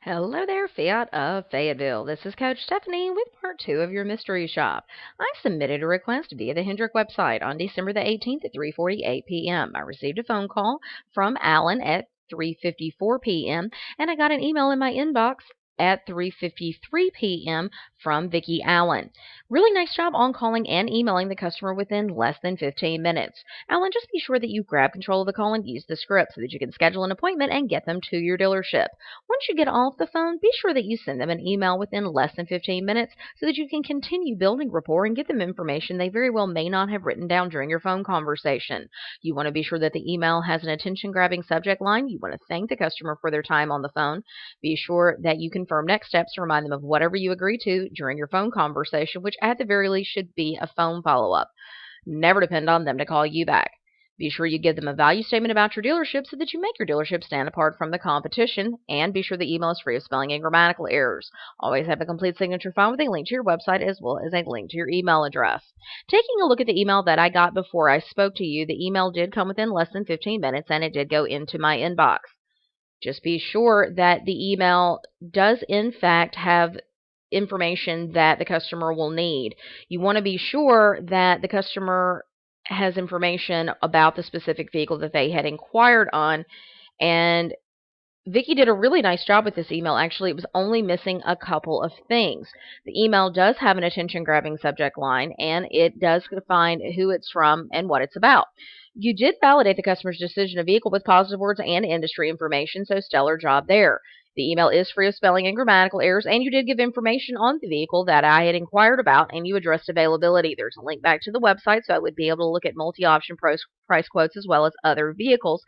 Hello there, Fiat of Fayetteville. This is Coach Stephanie with part 2 of your mystery shop. I submitted a request via the Hendrick website on December the 18th at 3:48 p.m. I received a phone call from Alan at 3:54 p.m. and I got an email in my inbox at 3:53 p.m. from Vicki Allen. Really nice job on calling and emailing the customer within less than 15 minutes. Alan, just be sure that you grab control of the call and use the script so that you can schedule an appointment and get them to your dealership. Once you get off the phone, be sure that you send them an email within less than 15 minutes so that you can continue building rapport and get them information they very well may not have written down during your phone conversation. You want to be sure that the email has an attention-grabbing subject line. You want to thank the customer for their time on the phone. Be sure that you confirm next steps to remind them of whatever you agree to during your phone conversation, which at the very least should be a phone follow-up. Never depend on them to call you back. Be sure you give them a value statement about your dealership so that you make your dealership stand apart from the competition, and be sure the email is free of spelling and grammatical errors. Always have a complete signature file with a link to your website as well as a link to your email address. Taking a look at the email that I got before I spoke to you, the email did come within less than 15 minutes and it did go into my inbox. Just be sure that the email does in fact have information that the customer will need. You want to be sure that the customer has information about the specific vehicle that they had inquired on, and Vicki did a really nice job with this email. Actually, it was only missing a couple of things. The email does have an attention-grabbing subject line, and it does define who it's from and what it's about. You did validate the customer's decision of vehicle with positive words and industry information, so stellar job there. The email is free of spelling and grammatical errors, and you did give information on the vehicle that I had inquired about, and you addressed availability. There's a link back to the website, so I would be able to look at multi-option price quotes as well as other vehicles.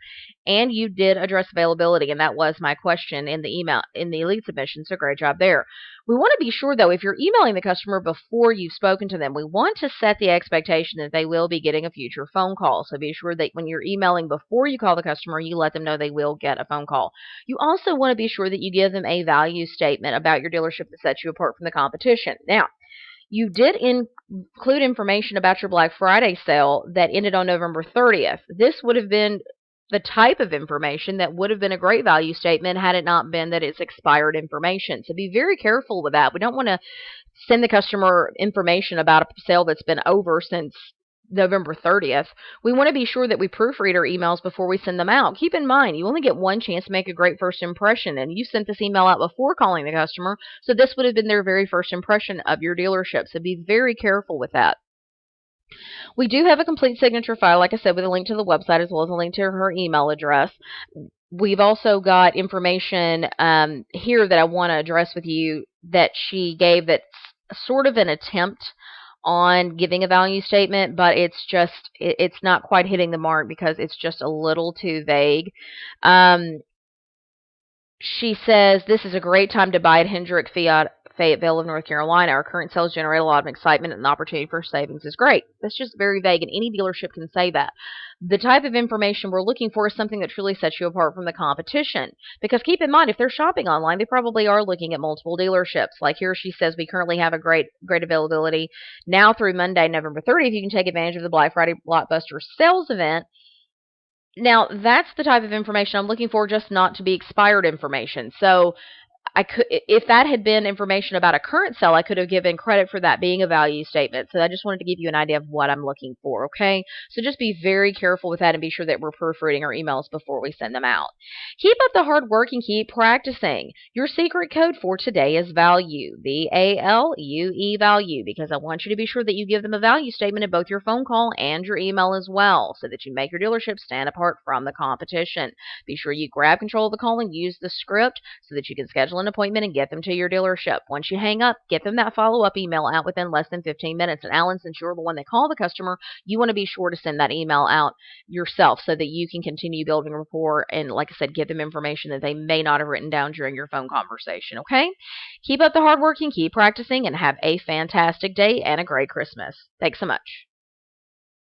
And you did address availability, and that was my question in the email, in the lead submission, so great job there. We want to be sure, though, if you're emailing the customer before you've spoken to them, we want to set the expectation that they will be getting a future phone call. So be sure that when you're emailing before you call the customer, you let them know they will get a phone call. You also want to be sure that you give them a value statement about your dealership that sets you apart from the competition. Now, you did include information about your Black Friday sale that ended on November 30th. This would have been the type of information that would have been a great value statement had it not been that it's expired information. So be very careful with that. We don't want to send the customer information about a sale that's been over since November 30th. We want to be sure that we proofread our emails before we send them out. Keep in mind, you only get one chance to make a great first impression, and you sent this email out before calling the customer, so this would have been their very first impression of your dealership. So be very careful with that. We do have a complete signature file, like I said, with a link to the website as well as a link to her email address. We've also got information here that I want to address with you that she gave that's sort of an attempt on giving a value statement, but it's not quite hitting the mark because it's just a little too vague. She says, this is a great time to buy at Hendrick Fiat Fayetteville of North Carolina. Our current sales generate a lot of excitement, and the opportunity for savings is great. That's just very vague, and any dealership can say that. The type of information we're looking for is something that truly sets you apart from the competition. Because keep in mind, if they're shopping online, they probably are looking at multiple dealerships. Like here she says, we currently have a great availability. Now through Monday, November 30th, you can take advantage of the Black Friday Blockbuster sales event. Now, that's the type of information I'm looking for, just not to be expired information. So I could, if that had been information about a current sale, I could have given credit for that being a value statement. So I just wanted to give you an idea of what I'm looking for, okay? So just be very careful with that and be sure that we're proofreading our emails before we send them out. Keep up the hard work and keep practicing. Your secret code for today is value, VALUE, value, because I want you to be sure that you give them a value statement in both your phone call and your email as well, so that you make your dealership stand apart from the competition. Be sure you grab control of the call and use the script so that you can schedule an appointment and get them to your dealership. Once you hang up, get them that follow-up email out within less than 15 minutes. And Alan, since you're the one that called the customer, you want to be sure to send that email out yourself so that you can continue building rapport and, like I said, give them information that they may not have written down during your phone conversation, okay? Keep up the hard work and keep practicing, and have a fantastic day and a great Christmas. Thanks so much.